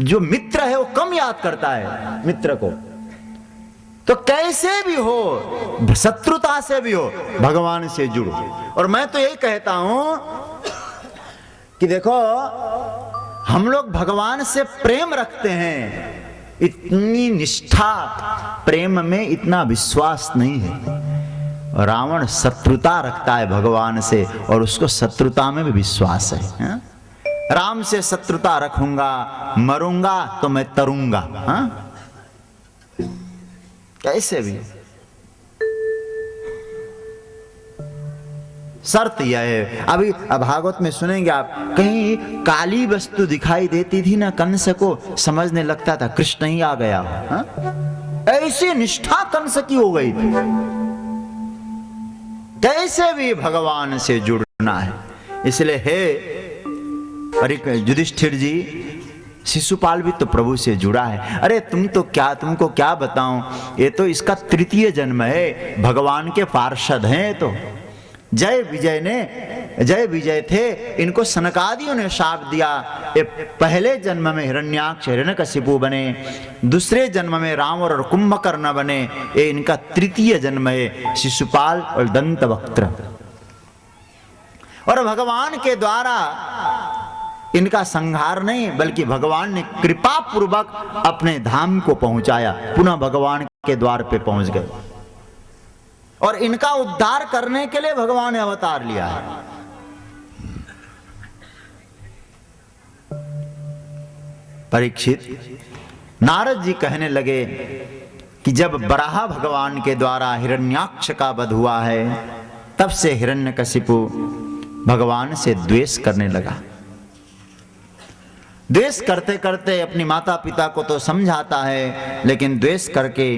जो मित्र है वो कम याद करता है मित्र को। तो कैसे भी हो, शत्रुता से भी हो, भगवान से जुड़ो। और मैं तो यही कहता हूं कि देखो, हम लोग भगवान से प्रेम रखते हैं, इतनी निष्ठा प्रेम में इतना विश्वास नहीं है। रावण शत्रुता रखता है भगवान से और उसको शत्रुता में भी विश्वास है। राम से शत्रुता रखूंगा, मरूंगा तो मैं तरूंगा। कैसे भी शर्त यह है। अभी भागवत में सुनेंगे आप, कहीं काली वस्तु दिखाई देती थी ना कंस को, समझने लगता था कृष्ण ही आ गया। ऐसी निष्ठा कंस की हो गई थी। कैसे भी भगवान से जुड़ना है। इसलिए हे युधिष्ठिर जी, शिशुपाल भी तो प्रभु से जुड़ा है। अरे तुमको क्या बताऊं, ये तो इसका तृतीय जन्म है, भगवान के पार्षद हैं। तो जय विजय थे, इनको सनकादियों ने शाप दिया। ये पहले जन्म में हिरण्याक्ष हिरण्यकशिपु बने, दूसरे जन्म में रावण और कुंभकर्ण बने, ये इनका तृतीय जन्म है, शिशुपाल और दंतवक्त्र। और भगवान के द्वारा इनका संहार नहीं, बल्कि भगवान ने कृपा पूर्वक अपने धाम को पहुंचाया, पुनः भगवान के द्वार पे पहुंच गए। और इनका उद्धार करने के लिए भगवान ने अवतार लिया है। परीक्षित, नारद जी कहने लगे कि जब बराह भगवान के द्वारा हिरण्याक्ष का वध हुआ है, तब से हिरण्यकशिपु भगवान से द्वेष करने लगा। द्वेष करते करते अपनी माता पिता को तो समझाता है, लेकिन द्वेष करके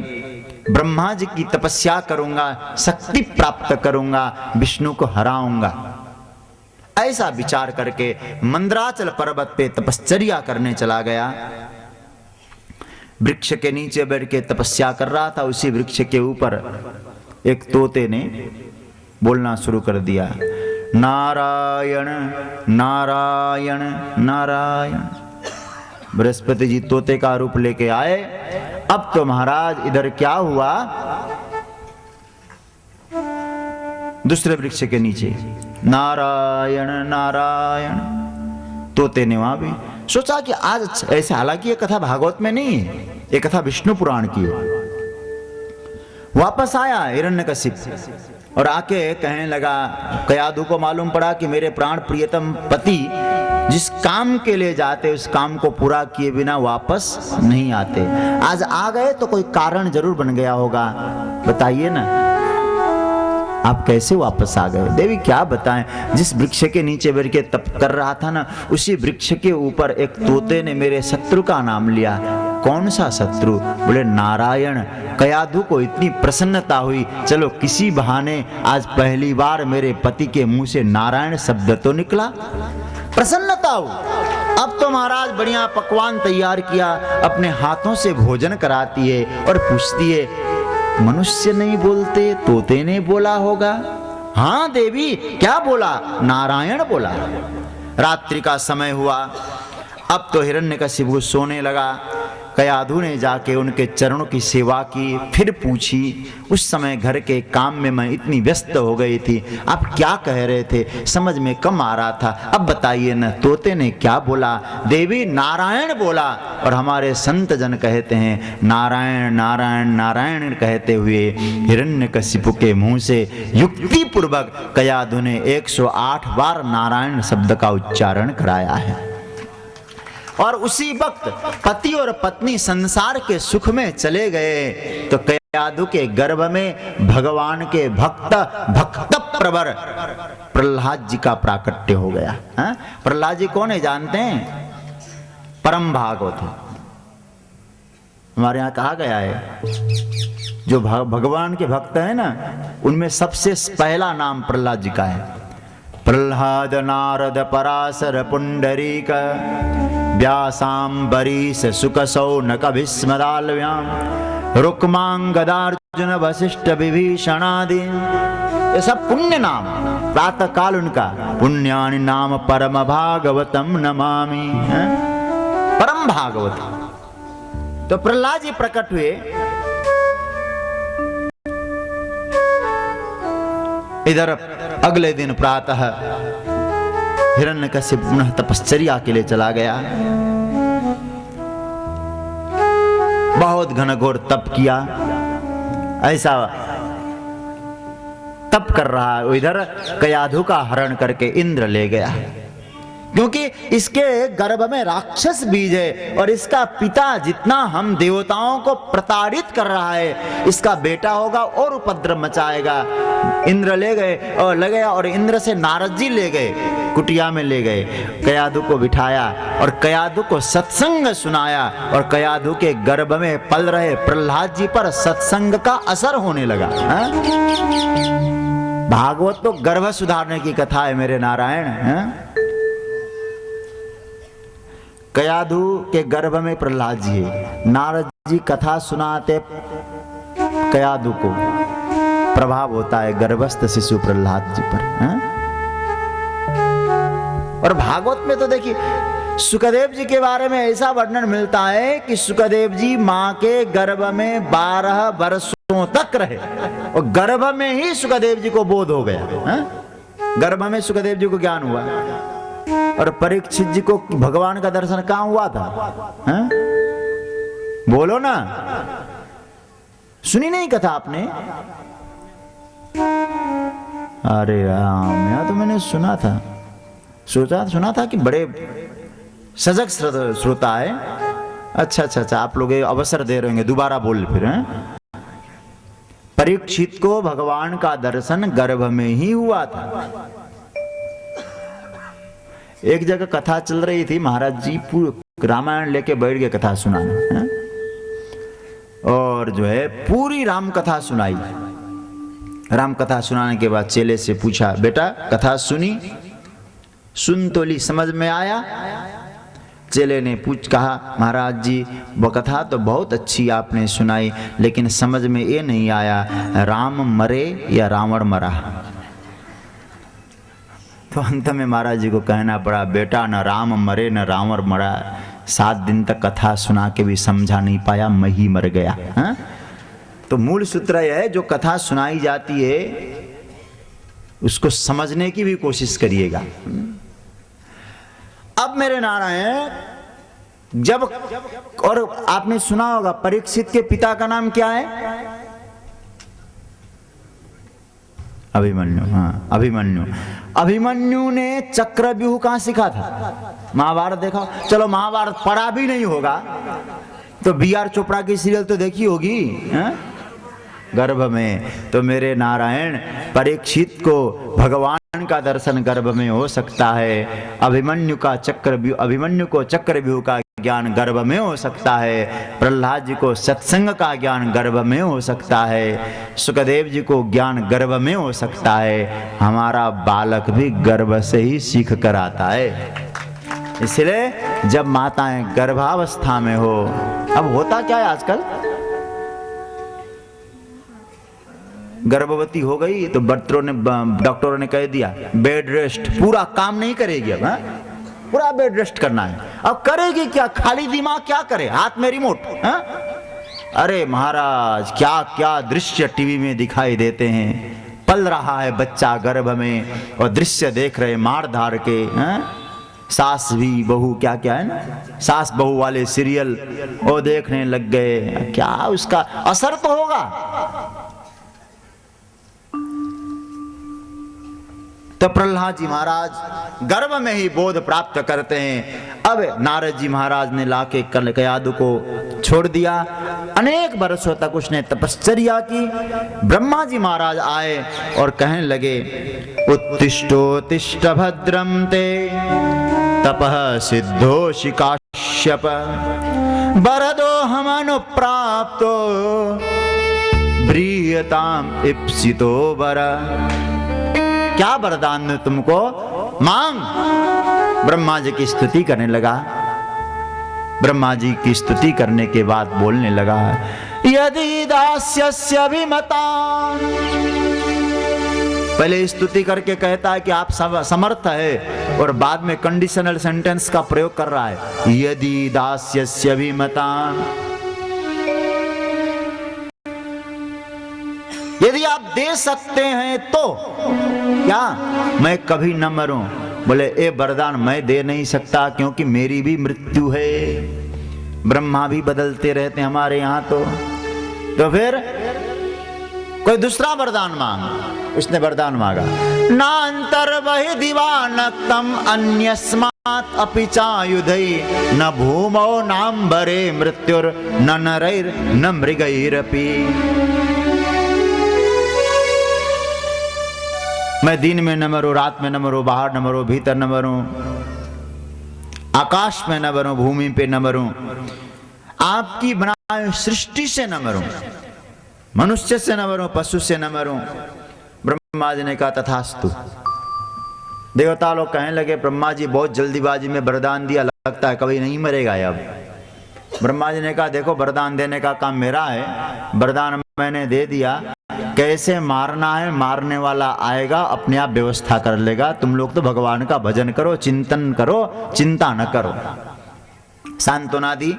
ब्रह्मा जी की तपस्या करूंगा, शक्ति प्राप्त करूंगा, विष्णु को हराऊंगा, ऐसा विचार करके मंदराचल पर्वत पे तपश्चर्या करने चला गया। वृक्ष के नीचे बैठ के तपस्या कर रहा था। उसी वृक्ष के ऊपर एक तोते ने बोलना शुरू कर दिया, नारायण नारायण नारायण। बृहस्पति जी तोते का रूप लेके आए। अब तो महाराज इधर क्या हुआ, दूसरे वृक्ष के नीचे नारायण नारायण। तोते ने वहां भी सोचा कि आज ऐसे, हालांकि ये कथा भागवत में नहीं है, ये कथा विष्णु पुराण की है। वापस आया हिरण्यकशिप और आके कहने लगा, कयाधु को मालूम पड़ा कि मेरे प्राण प्रियतम पति जिस काम के लिए जाते उस काम को पूरा किए बिना वापस नहीं आते। आज आ गए तो कोई कारण जरूर बन गया होगा, बताइए ना आप कैसे वापस आ गए। देवी क्या बताएं, जिस वृक्ष के नीचे बैठ के तप कर रहा था ना, उसी वृक्ष के ऊपर एक तोते ने मेरे शत्रु का नाम लिया। कौन सा शत्रु? बोले नारायण। कयाधु को इतनी प्रसन्नता हुई, चलो किसी बहाने आज पहली बार मेरे पति के मुंह से नारायण शब्द तो निकला, प्रसन्नता हो। अब तो महाराज बढ़िया पकवान तैयार किया, अपने हाथों से भोजन कराती है और पूछती है, मनुष्य नहीं बोलते, तोते ने बोला होगा। हाँ देवी, क्या बोला? नारायण बोला। रात्रि का समय हुआ, अब तो हिरण्यकशिपु सोने लगा। कयाधु ने जाके उनके चरणों की सेवा की, फिर पूछी, उस समय घर के काम में मैं इतनी व्यस्त हो गई थी, आप क्या कह रहे थे, समझ में कम आ रहा था, अब बताइए न तोते ने क्या बोला? देवी नारायण बोला। और हमारे संत जन कहते हैं नारायण नारायण नारायण कहते हुए हिरण्यकशिपु के मुंह से युक्ति पूर्वक कयाधु ने 108 बार नारायण शब्द का उच्चारण कराया है। और उसी वक्त पति और पत्नी संसार के सुख में चले गए तो कयाधु के गर्भ में भगवान के भक्त प्रवर प्रहलाद जी का प्राकट्य हो गया। प्रहलाद जी कौन है जानते हैं? परम भागवत है, हमारे यहाँ कहा गया है, जो भगवान के भक्त है ना, उनमें सबसे पहला नाम प्रहलाद जी का है। प्रहलाद नारद पराशर पुंडरीक व्यासाम्बरीश सुकशौनक भीष्मदालव्याम रुक्मांगदार्जुन वशिष्ठ विभीषणादि, ये सब पुण्य नाम। प्रातः काल उनका पुण्यानि नाम परम भागवतम नमामि। परम भागवत। तो प्रहलाद जी प्रकट हुए। इधर अगले दिन प्रातः हिरण्यकश्यप पुनः तपश्चर्या के लिए चला गया। बहुत घनघोर तप किया, ऐसा तप कर रहा है। इधर कयाधु का हरण करके इंद्र ले गया, क्योंकि इसके गर्भ में राक्षस बीज है और इसका पिता जितना हम देवताओं को प्रताड़ित कर रहा है, इसका बेटा होगा और उपद्रव मचाएगा। इंद्र ले गए और इंद्र से नारद जी ले गए, कुटिया में ले गए, कयाधु को बिठाया और कयाधु को सत्संग सुनाया और कयाधु के गर्भ में पल रहे प्रहलाद जी पर सत्संग का असर होने लगा। भागवत तो गर्भ सुधारने की कथा है मेरे नारायण। कयाधु के गर्भ में प्रहलाद जी है, नारद जी कथा सुनाते कयाधु को प्रभाव होता है गर्भस्थ शिशु प्रहलाद जी पर। और भागवत में तो देखिए सुखदेव जी के बारे में ऐसा वर्णन मिलता है कि सुखदेव जी मां के गर्भ में 12 वर्षों तक रहे और गर्भ में ही सुखदेव जी को बोध हो गया। गर्भ में सुखदेव जी को ज्ञान हुआ और परीक्षित जी को भगवान का दर्शन कहां हुआ था? बोलो ना, सुनी नहीं कथा आपने? अरे राम, यहां तो मैंने सुना था, सुना था कि बड़े सजग श्रोता है। अच्छा, आप लोग अवसर दे रहे होंगे, दोबारा बोल फिर। परीक्षित को भगवान का दर्शन गर्भ में ही हुआ था। एक जगह कथा चल रही थी, महाराज जी पूरी रामायण लेके बैठ गए कथा सुनाने, और जो है पूरी राम कथा सुनाई। राम कथा सुनाने के बाद चेले से पूछा, बेटा कथा सुनी? सुन तो ली, समझ में आया? चेले ने कहा, महाराज जी वो कथा तो बहुत अच्छी आपने सुनाई, लेकिन समझ में ये नहीं आया राम मरे या रावण मरा। तो अंत में महाराज जी को कहना पड़ा, बेटा न राम मरे न रावण मरा। 7 दिन तक कथा सुना के भी समझा नहीं पाया, मैं ही मर गया। तो मूल सूत्र यह है, जो कथा सुनाई जाती है उसको समझने की भी कोशिश करिएगा। अब मेरे नारायण, जब और आपने सुना होगा परीक्षित के पिता का नाम क्या है? अभिमन्यु। हाँ, अभिमन्यु ने चक्रव्यूह कहां सीखा था? महाभारत देखा? चलो महाभारत पढ़ा भी नहीं होगा तो बी.आर. चोपड़ा की सीरियल तो देखी होगी गर्भ में। तो मेरे नारायण, परीक्षित को भगवान का दर्शन गर्भ में हो सकता है, अभिमन्यु को चक्रव्यूह का ज्ञान गर्भ में हो सकता है, प्रहलाद जी को सत्संग का ज्ञान गर्भ में हो सकता है, सुखदेव जी को ज्ञान गर्भ में हो सकता है, हमारा बालक भी गर्भ से ही सीख कर आता है। इसलिए जब माताएं गर्भावस्था में हो, अब होता क्या है आजकल, गर्भवती हो गई तो डॉक्टरों ने कह दिया बेड रेस्ट, पूरा काम नहीं करेगी अब, पूरा बेड रेस्ट करना है। अब करेगी क्या? खाली दिमाग क्या करे, हाथ में रिमोट। अरे महाराज, क्या क्या दृश्य टीवी में दिखाई देते हैं। पल रहा है बच्चा गर्भ में और दृश्य देख रहे मार धार के। सास भी बहू, क्या क्या है ना, सास बहू वाले सीरियल वो देखने लग गए। क्या उसका असर तो होगा। तो प्रहलाद जी महाराज गर्भ में ही बोध प्राप्त करते हैं। अब नारद जी महाराज ने लाके कयाधु को छोड़ दिया। अनेक वर्षों तक उसने तपश्चर्या की। ब्रह्मा जी महाराज आए और कहने लगे, उत्तिष्ठोत्तिष्ठ भद्रम ते तपः सिद्धोषि काश्यप वरदो हमनुप्राप्तो ब्रीयताम इप्सितो वर। क्या वरदान है तुमको, मांग। ब्रह्मा जी की स्तुति करने लगा। ब्रह्मा जी की स्तुति करने के बाद बोलने लगा, यदि दास्यस्य विमतान् पहले स्तुति करके कहता है कि आप समर्थ है, और बाद में कंडीशनल सेंटेंस का प्रयोग कर रहा है, यदि दास्यस्य विमता, यदि आप दे सकते हैं तो क्या मैं कभी न मरूं। बोले ए वरदान मैं दे नहीं सकता, क्योंकि मेरी भी मृत्यु है, ब्रह्मा भी बदलते रहते हैं हमारे यहाँ। तो फिर कोई दूसरा वरदान मांग। उसने वरदान मांगा, नांतर वही दीवानक्तम अन्यस्मात् अपि चायुधै, न भूमौ नाम्बरे मृत्युर न नरैर न मृगैरपि। मैं दिन में न मरूं, रात में न मरूं, बाहर न मरूं, भीतर न मरूं, आकाश में न मरूं, भूमि पे न मरूं, आपकी बनाई सृष्टि से न मरूं, मनुष्य से न मरूं, पशु से न मरूं। ब्रह्मा जी ने कहा तथास्तु। देवता लोग कहने लगे ब्रह्मा जी बहुत जल्दीबाजी में वरदान दिया, लगता है कभी नहीं मरेगा अब। ब्रह्मा जी ने कहा देखो वरदान देने का काम मेरा है, वरदान मैंने दे दिया, कैसे मारना है मारने वाला आएगा, अपने आप व्यवस्था कर लेगा। तुम लोग तो भगवान का भजन करो, चिंतन करो, चिंता न करो। सांत्वना दी।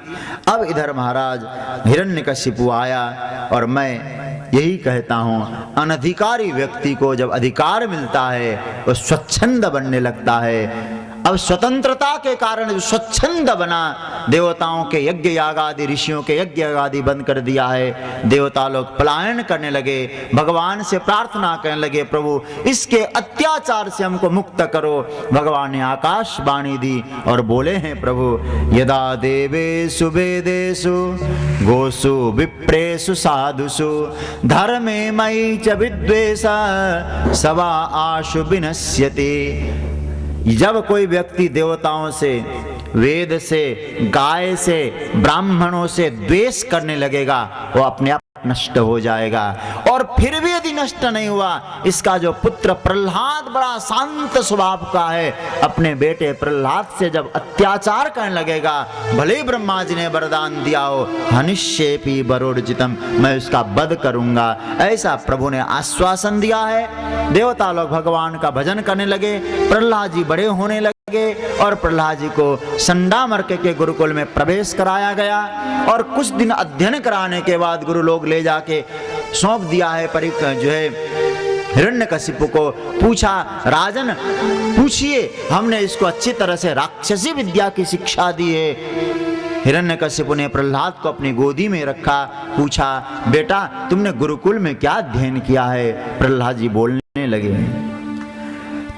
अब इधर महाराज हिरण्यकशिपु आया, और मैं यही कहता हूं, अनधिकारी व्यक्ति को जब अधिकार मिलता है वो स्वच्छंद बनने लगता है। अब स्वतंत्रता के कारण जो स्वच्छंद बना, देवताओं के यज्ञ याग आदि, ऋषियों के यज्ञ याग आदि बंद कर दिया है। देवता लोग पलायन करने लगे, भगवान से प्रार्थना करने लगे, प्रभु इसके अत्याचार से हमको मुक्त करो। भगवान ने आकाशवाणी दी और बोले हैं प्रभु, यदा देवेषु वेदेषु गोसु विप्रेषु साधुषु धर्मे मयि च विद्वेषा सवा आशु विनश्यति। जब कोई व्यक्ति देवताओं से, वेद से, गाय से, ब्राह्मणों से द्वेष करने लगेगा, वो अपने आप नष्ट हो जाएगा। और फिर भी यदि नष्ट नहीं हुआ, इसका जो पुत्र प्रहलाद बड़ा शांत स्वभाव का है, अपने बेटे प्रहलाद से जब अत्याचार करने लगेगा, भले ब्रह्मा जी ने वरदान दिया हो, हनिष्येपि वरोर्जितम, मैं उसका वध करूंगा, ऐसा प्रभु ने आश्वासन दिया है। देवता लोग भगवान का भजन करने लगे, प्रहलाद जी बड़े होने लगे, और प्रहलाद जी को संडामर्क के गुरुकुल में प्रवेश कराया गया। और कुछ दिन अध्ययन कराने के बाद गुरु लोग ले जाके सौंप दिया है जो है हिरण्यकशिपु को। पूछा, राजन पूछिए, हमने इसको अच्छी तरह से राक्षसी विद्या की शिक्षा दी है। हिरण्यकशिपु ने प्रहलाद को अपनी गोदी में रखा, पूछा बेटा तुमने गुरुकुल में क्या अध्ययन किया है। प्रहलाद जी बोलने लगे,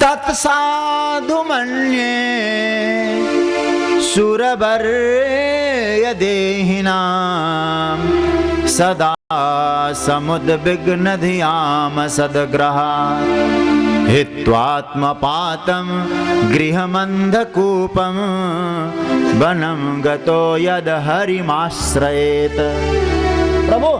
तत्साधु मन्ये सुरवर्य देहिनां सदा समुद्विग्न धियाम सद्ग्रहात् हित्वात्मपातं गृहमन्धकूपं वनं गतो यद हरिमाश्रयेत। प्रभु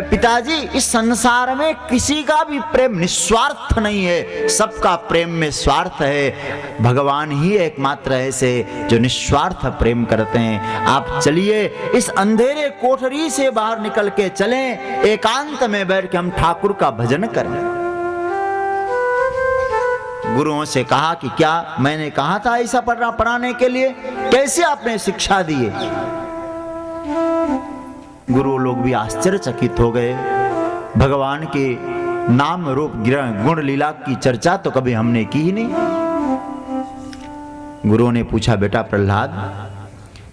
पिताजी, इस संसार में किसी का भी प्रेम निस्वार्थ नहीं है, सबका प्रेम में स्वार्थ है। भगवान ही एकमात्र ऐसे जो निस्वार्थ प्रेम करते हैं। आप चलिए, इस अंधेरे कोठरी से बाहर निकल के चलें, एकांत में बैठ के हम ठाकुर का भजन करें। गुरुओं से कहा कि क्या मैंने कहा था ऐसा पढ़ाने के लिए, कैसे आपने शिक्षा दी है। गुरु लोग भी आश्चर्यचकित हो गए। भगवान के नाम रूप गुण लीला की चर्चा तो कभी हमने की ही नहीं। गुरुओं ने पूछा, बेटा प्रहलाद,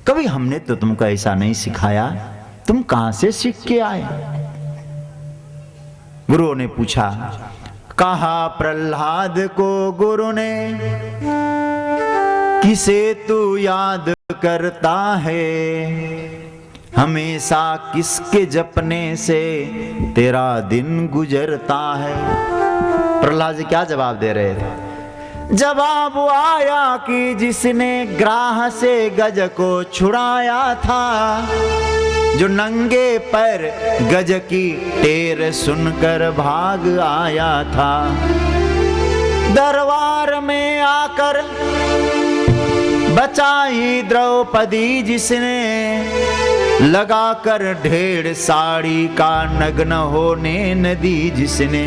कभी हमने तो तुमको ऐसा नहीं सिखाया, तुम कहां से सीख के आए। गुरुओं ने पूछा, कहा प्रहलाद को गुरु ने, किसे तू याद करता है, हमेशा किसके जपने से तेरा दिन गुजरता है। प्रहलाद जी क्या जवाब दे रहे थे। जवाब आया कि जिसने ग्राह से गज को छुड़ाया था, जो नंगे पैर गज की टेर सुनकर भाग आया था, दरबार में आकर बचाई द्रौपदी जिसने, लगाकर ढेर साड़ी का नग्न होने न दी जिसने,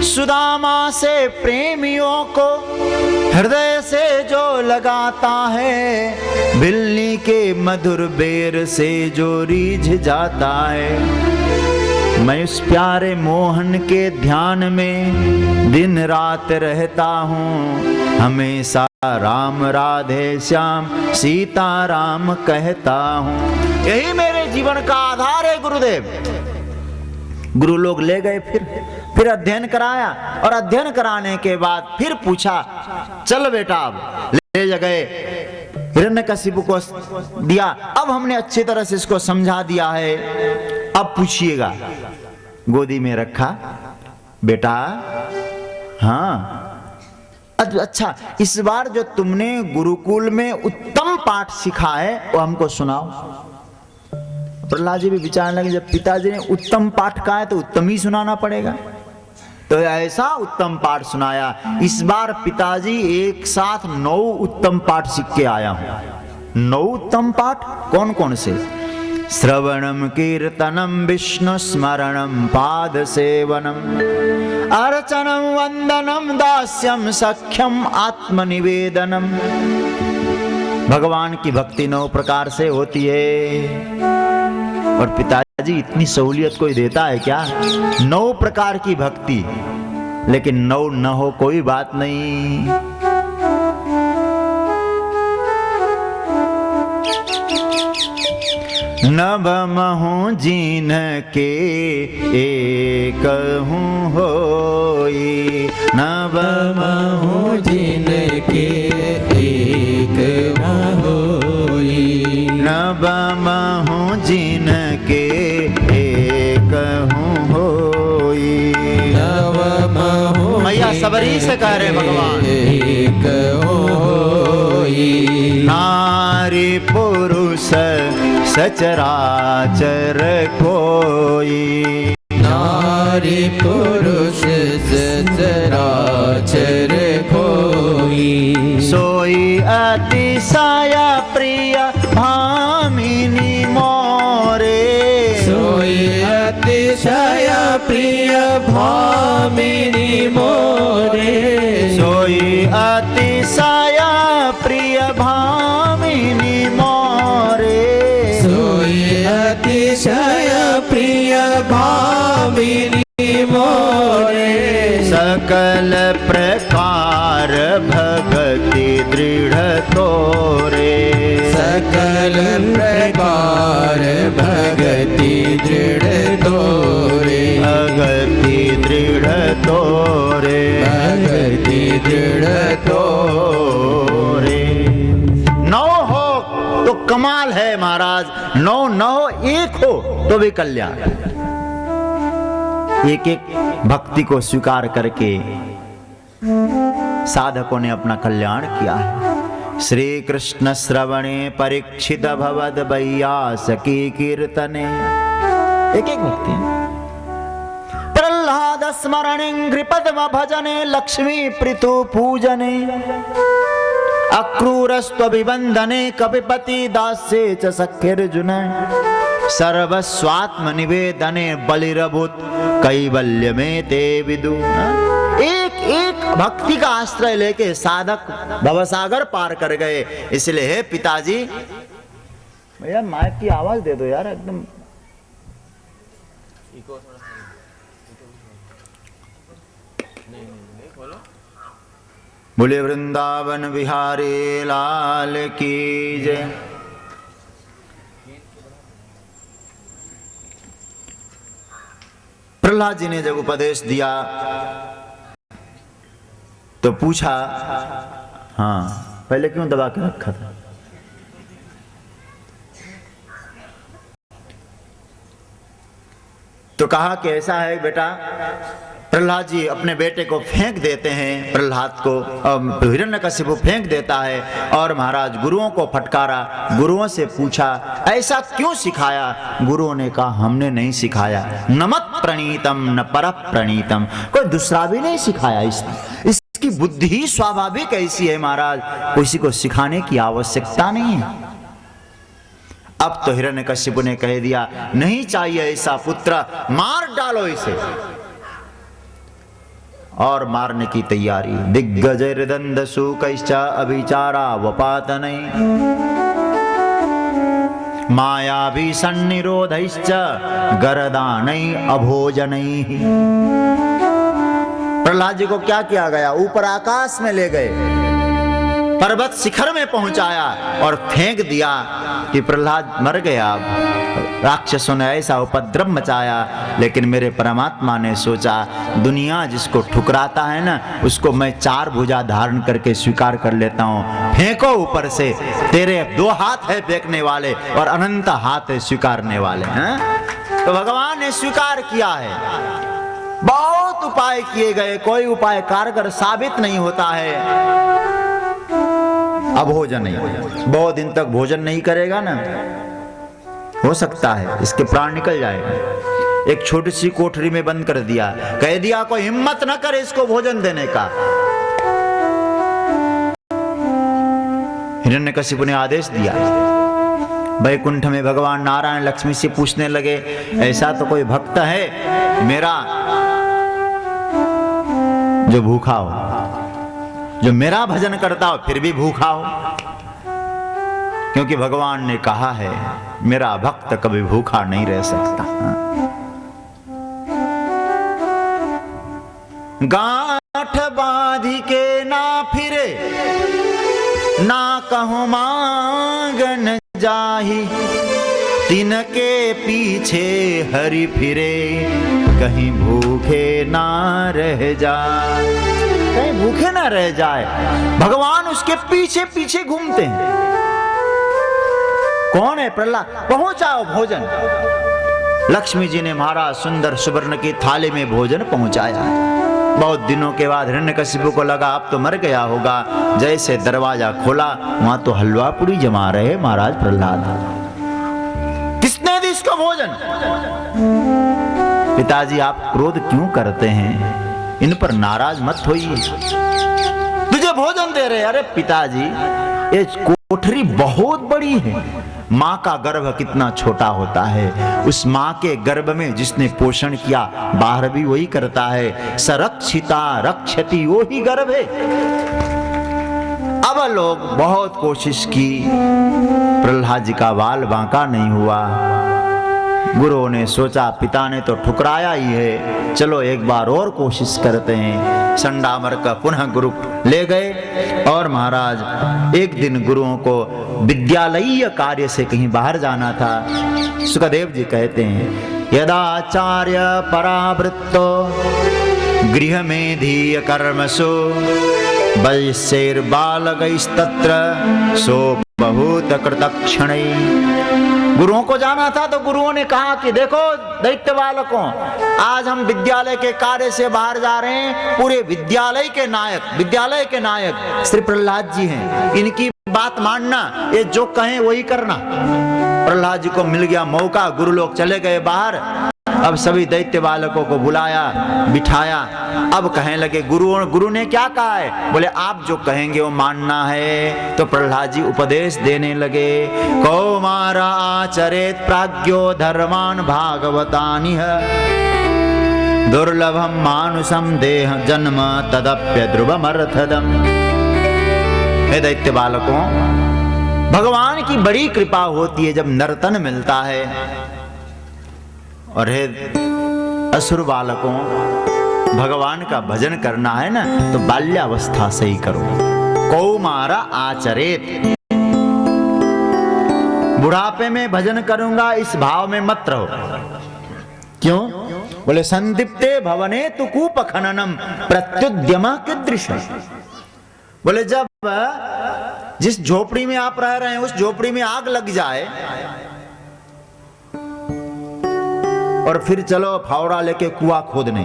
सुदामा से प्रेमियों को हृदय से जो लगाता है, बिल्ली के मधुर बेर से जो रीझ जाता है। मैं उस प्यारे मोहन के ध्यान में दिन रात रहता हूँ, हमेशा राम राधे श्याम सीता राम कहता हूँ। यही मेरे जीवन का आधार है गुरुदेव। गुरु लोग ले गए, फिर अध्ययन कराया, और अध्ययन कराने के बाद फिर पूछा, चल बेटा अब ले गए, हिरण्यकशिपु को दिया। अब हमने अच्छी तरह से इसको समझा दिया है, अब पूछिएगा। गोदी में रखा, बेटा हाँ अच्छा, इस बार जो तुमने गुरुकुल में उत्तम पाठ सीखा है वो हमको सुनाओ। प्रहलाद जी भी विचारने लगे, जब पिताजी ने उत्तम पाठ कहा है तो उत्तम ही सुनाना पड़ेगा। तो ऐसा उत्तम पाठ सुनाया। इस बार पिताजी एक साथ 9 उत्तम पाठ सीख के आया हूं। 9 उत्तम पाठ कौन कौन से? श्रवणम कीर्तनम विष्णु स्मरणम पाद सेवनम अर्चनम वंदनम दास्यम सख्यम आत्मनिवेदनम। भगवान की भक्ति 9 प्रकार से होती है। और पिताजी इतनी सहूलियत कोई देता है क्या? 9 प्रकार की भक्ति, लेकिन 9 न हो कोई बात नहीं। नभ महु जीन के एक हूँ होई, नभ महु जीन के एक होई, नभ महु जीन के एक हूँ होई, नभ महु मैया सबरी से कह रहे भगवान एक होई। नारी पुरुष सचराचर कोई, नारी पुरुष सचराचर कोई, सोई अतिशय प्रिय भामिनी मोरे, सोई अतिशय प्रिय भामिनी मोरे, सोई अतिशय प्रिय भामिनी मोरे, अतिशय प्रिय भामिनी मोरे। सकल प्रकार भगति दृढ़ तोरे, सकल प्रकार भगति दृढ़ तोरे, भगति दृढ़ तोरे, भगति दृढ़ तोरे। 9 हो तो कमाल है महाराज, 9 न हो, 1 हो तो भी कल्याण। एक एक भक्ति को स्वीकार करके साधकों ने अपना कल्याण किया है। श्री कृष्ण श्रवणे परीक्षित भवद वैयासकी कीर्तने, एक एक भक्ति। प्रहलाद स्मरणे नृपद्म भजने लक्ष्मी प्रीतु पूजने, अक्रूरस्त्वभिवन्दने कपिपति दास्ये च सख्यर्जुन, सर्वस्वात्म निवेदने बलिरभूत कैवल्य में ते विदु। एक एक भक्ति का आश्रय लेके साधक भवसागर पार कर गए। इसलिए हे पिताजी, भैया माइक की आवाज दे दो यार, एकदम बोले वृंदावन बिहारी लाल की जय। प्रहलाद जी ने जब उपदेश दिया तो पूछा, हाँ पहले क्यों दबा के रखा था? तो कहा कि ऐसा है बेटा, प्रहलाद जी अपने बेटे को फेंक देते हैं, प्रहलाद को हिरण्यकशिपु फेंक देता है। और महाराज गुरुओं को फटकारा, गुरुओं से पूछा ऐसा क्यों सिखाया? गुरुओं ने कहा हमने नहीं सिखाया, न मत प्रणीतम न पर प्रणीतम, कोई दूसरा भी नहीं सिखाया। इसकी बुद्धि ही स्वाभाविक ऐसी है महाराज, किसी को सिखाने की आवश्यकता नहीं है। अब तो हिरण्यकशिपु ने कह दिया नहीं चाहिए ऐसा पुत्र, मार डालो इसे। और मारने की तैयारी। दिग्गजैर्दंड शूकैश्च अभिचारा वपातनै मायावी सन्निरोधैश्च गरदानै अभोजनै। प्रहलाद जी को क्या किया गया? ऊपर आकाश में ले गए, पर्वत शिखर में पहुंचाया और फेंक दिया कि प्रहलाद मर गया। राक्षसों ने ऐसा उपद्रव मचाया, लेकिन मेरे परमात्मा ने सोचा दुनिया जिसको ठुकराता है ना, उसको मैं 4 भुजा धारण करके स्वीकार कर लेता हूं। फेंको ऊपर से, तेरे 2 हाथ है फेंकने वाले और अनंत हाथ है स्वीकारने वाले हैं। तो भगवान ने स्वीकार किया है। बहुत उपाय किए गए, कोई उपाय कारगर साबित नहीं होता है। अभोजन नहीं, बहुत दिन तक भोजन नहीं करेगा ना, हो सकता है इसके प्राण निकल जाएगा। एक छोटी सी कोठरी में बंद कर दिया, कह दिया कोई हिम्मत न करे इसको भोजन देने का। हिरण्यकशिपु ने आदेश दिया। वैकुंठ में भगवान नारायण लक्ष्मी से पूछने लगे, ऐसा तो कोई भक्त है मेरा जो भूखा हो, जो मेरा भजन करता हो फिर भी भूखा हो? क्योंकि भगवान ने कहा है मेरा भक्त कभी भूखा नहीं रह सकता। गांठ बांधी के ना फिरे, ना कहूं मांगन जाही, तिनके पीछे हरि फिरे, कहीं भूखे ना रह जाए। कहीं भूखे ना रह जाए, भगवान उसके पीछे पीछे घूमते हैं। कौन है? प्रहलाद। पहुंचाओ भोजन। लक्ष्मी जी ने महाराज सुंदर सुवर्ण की थाली में भोजन पहुंचाया। बहुत दिनों के बाद हिरण्यकशिपु को लगा अब तो मर गया होगा। जैसे दरवाजा खोला, वहां तो हलवा पूरी जमा रहे महाराज प्रहलाद। किसने दी इसको भोजन? पिताजी आप क्रोध क्यों करते हैं? इन पर नाराज मत होइए, तुझे भोजन दे रहे। अरे पिताजी ये कोठरी बहुत बड़ी है, माँ का गर्भ कितना छोटा होता है। उस माँ के गर्भ में जिसने पोषण किया बाहर भी वही करता है। सरक्षिता रक्षति, वो ही गर्भ है। अब लोग बहुत कोशिश की, प्रहलाद जी का बाल बांका नहीं हुआ। गुरुओं ने सोचा पिता ने तो ठुकराया ही है, चलो एक बार और कोशिश करते हैं। संडामर का पुनः गुरु ले गए और महाराज एक दिन गुरुओं को विद्यालयीय कार्य से कहीं बाहर जाना था। सुखदेव जी कहते हैं यदाचार्य परावृत्तो गृह में धीय कर्मसु वैश्यैर्बालकैस्तत्र सो बहुत कृतक्षणै। गुरुओं को जाना था तो गुरुओं ने कहा कि देखो दैत्य बालकों, आज हम विद्यालय के कार्य से बाहर जा रहे हैं। पूरे विद्यालय के नायक श्री प्रहलाद जी हैं, इनकी बात मानना, ये जो कहें वही करना। प्रहलाद जी को मिल गया मौका, गुरु लोग चले गए बाहर। अब सभी दैत्य बालकों को बुलाया, बिठाया। अब कहने लगे गुरु ने क्या कहा है? बोले आप जो कहेंगे वो मानना है। तो प्रहलाद जी उपदेश देने लगे। कौमारा आचरेत प्राज्ञो धर्मान भागवतानि दुर्लभम मानुषम देह जन्म तदप्य ध्रुवमर्थदम। हे दैत्य बालकों, भगवान की बड़ी कृपा होती है जब नर्तन मिलता है। और हे असुर बालकों, भगवान का भजन करना है ना तो बाल्यावस्था से ही करो। कौमारा आचरेत, बुढ़ापे में भजन करूंगा इस भाव में मत रहो। क्यों? बोले संदीप्ते भवने तु कूप खननम प्रत्युद्यमा कीदृश। बोले जब जिस झोपड़ी में आप रह रहे हैं उस झोपड़ी में आग लग जाए और फिर चलो फावड़ा लेके कुआं खोदने,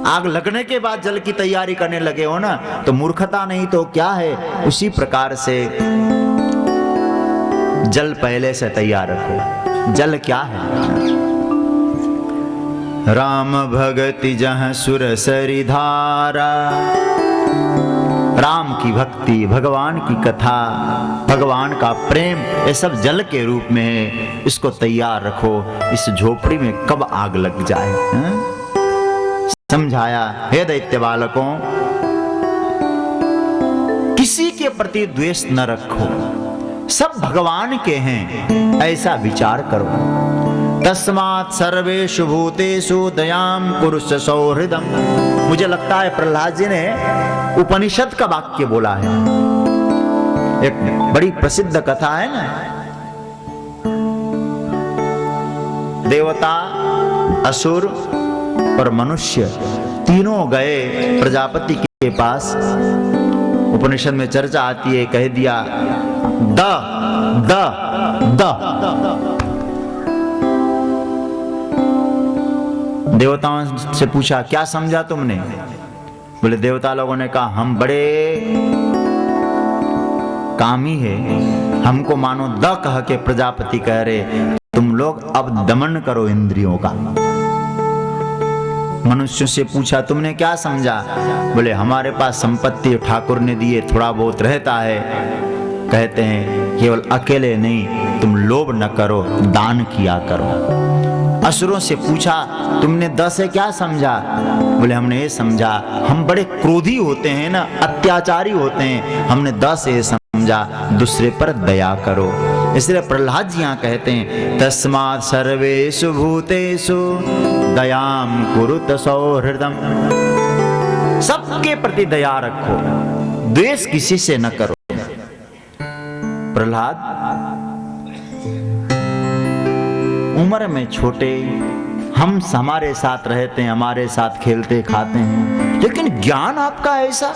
आग लगने के बाद जल की तैयारी करने लगे हो ना, तो मूर्खता नहीं तो क्या है। उसी प्रकार से जल पहले से तैयार रखो। जल क्या है? राम भगति जहाँ सुर सरी धारा। राम की भक्ति, भगवान की कथा, भगवान का प्रेम, ये सब जल के रूप में है। इसको तैयार रखो। इस झोपड़ी में कब आग लग जाए। समझाया, हे दैत्य बालकों, किसी के प्रति द्वेष न रखो, सब भगवान के हैं, ऐसा विचार करो। तस्मात् सर्वेषु भूतेषु दयाम कुरुष्व सौहृदम। मुझे लगता है प्रहलाद जी ने उपनिषद का वाक्य बोला है। एक बड़ी प्रसिद्ध कथा है ना, देवता, असुर और मनुष्य तीनों गए प्रजापति के पास। उपनिषद में चर्चा आती है, कह दिया द द द। देवताओं से पूछा क्या समझा तुमने? बोले देवता लोगों ने कहा हम बड़े कामी है, हमको मानो द कह के प्रजापति कह रहे, तुम लोग अब दमन करो इंद्रियों का। मनुष्यों से पूछा तुमने क्या समझा? बोले हमारे पास संपत्ति ठाकुर ने दिए, थोड़ा बहुत रहता है। कहते हैं केवल अकेले नहीं, तुम लोभ न करो, दान किया करो। असुरों से पूछा तुमने 10 से क्या समझा? बोले हमने ये समझा हम बड़े क्रोधी होते हैं ना, अत्याचारी होते हैं, हमने 10 से समझा दूसरे पर दया करो। इसलिए प्रहलाद जी यहाँ कहते हैं तस्मात् सर्वेषु भूतेषु दयाम कुरुत सौहृदम। सबके प्रति दया रखो, द्वेष किसी से न करो। प्रहलाद उम्र में छोटे, हम हमारे साथ रहते हैं, हमारे साथ खेलते खाते हैं, लेकिन ज्ञान आपका ऐसा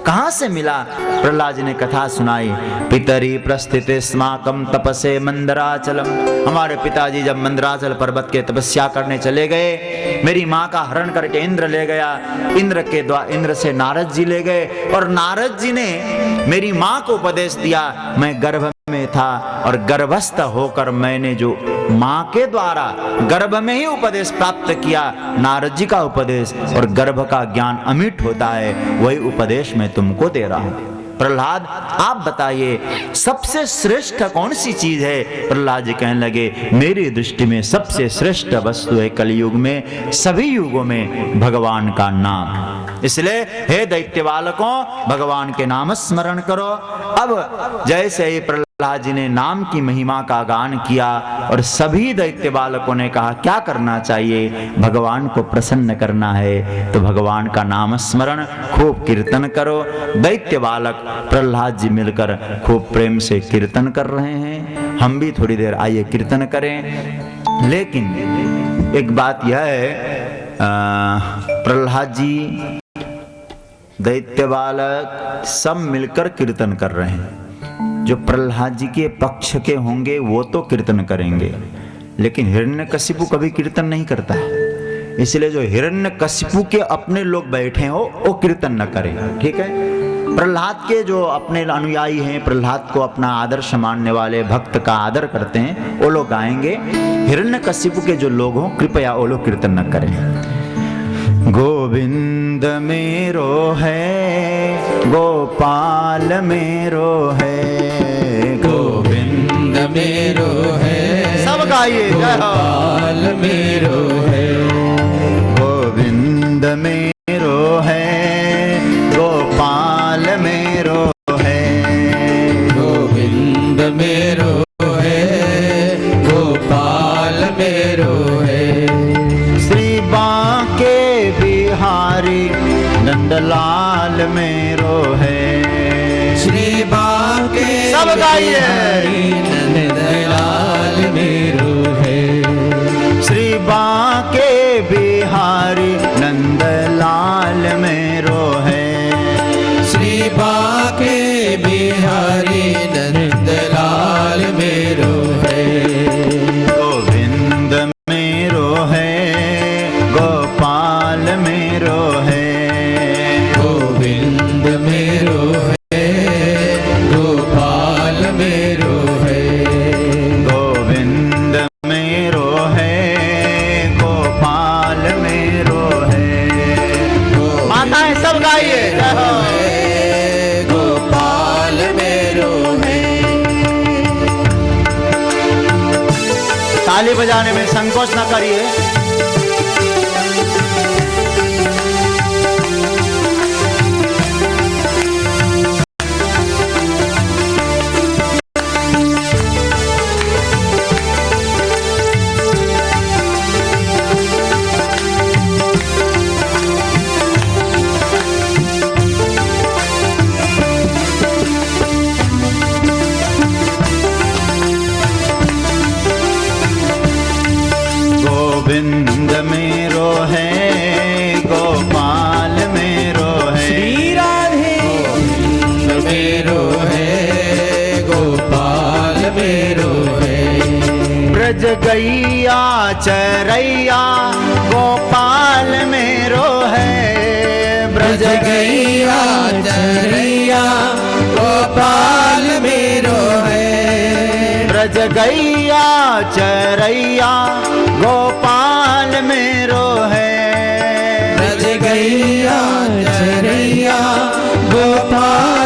कहां से मिला? प्रहलाद जी ने कथा सुनाई। पितरी प्रस्थिते स्माकम तपसे मंदराचलम। हमारे पिताजी जब मंदराचल पर्वत के तपस्या करने चले गए, मेरी माँ का हरण करके इंद्र ले गया। इंद्र से नारद जी ले गए और नारद जी ने मेरी माँ को उपदेश दिया। मैं गर्भ में था और गर्भस्थ होकर मैंने जो माँ के द्वारा गर्भ में ही उपदेश प्राप्त किया, नारद जी का उपदेश, और गर्भ का ज्ञान अमिट होता है, वही उपदेश मैं तुमको दे रहा हूं। प्रहलाद आप बताइए सबसे श्रेष्ठ कौन सी चीज है? प्रहलाद जी कहने लगे मेरी दृष्टि में सबसे श्रेष्ठ वस्तु है कलयुग में, सभी युगों में भगवान का नाम। इसलिए हे दैत्य बालकों, भगवान के नाम स्मरण करो। अब जैसे ही प्रहलाद जी ने नाम की महिमा का गान किया और सभी दैत्य बालकों ने कहा क्या करना चाहिए? भगवान को प्रसन्न करना है तो भगवान का नाम स्मरण, खूब कीर्तन करो। दैत्य बालक प्रहलाद जी मिलकर खूब प्रेम से कीर्तन कर रहे हैं। हम भी थोड़ी देर आइए कीर्तन करें। लेकिन एक बात यह है, प्रहलाद जी दैत्य बालक सब मिलकर कीर्तन कर रहे हैं। जो प्रहलाद जी के पक्ष के होंगे वो तो कीर्तन करेंगे, लेकिन हिरण्यकशिपु कभी कीर्तन नहीं करता है। इसलिए जो हिरण्यकशिपु के अपने लोग बैठे हो वो कीर्तन न करें, ठीक है? प्रहलाद के जो अपने अनुयायी हैं, प्रहलाद को अपना आदर्श मानने वाले भक्त का आदर करते हैं, वो लोग गाएंगे। हिरण्यकशिपु के जो लोग हों कृपया वो लोग कीर्तन न करें। गोविंद मेरो है, गोपाल मेरो है, गोविंद मेरो है, सब गाइए, गोपाल मेरो है, गोविंद मेरो है, गोपाल मेरो है, गोविंद मेरो है, गोपाल मेरो है, श्री बांके बिहारी नंदलाल मेरो है, श्री बांके सब गाइए, नंदलाल मेरो है, श्री बांके बिहारी नंदलाल मेरो है, श्री बांके बिहारी नंदलाल मेरो है, गोविंद मेरो है, गोपाल मेरो है, गोविंद मेरो है, गोपाल मेरो है, गोविंद मेरो है, गोपाल मेरो है। माताएं सब गाइए, गोपाल मेरो है। ताली बजाने में संकोच न करिए। ब्रज गैया चरैया गोपाल मेरो है, ब्रज गैया चरैया गोपाल मेरो है, ब्रज गैया चरैया गोपाल मेरो है, ब्रज गैया चरैया गोपाल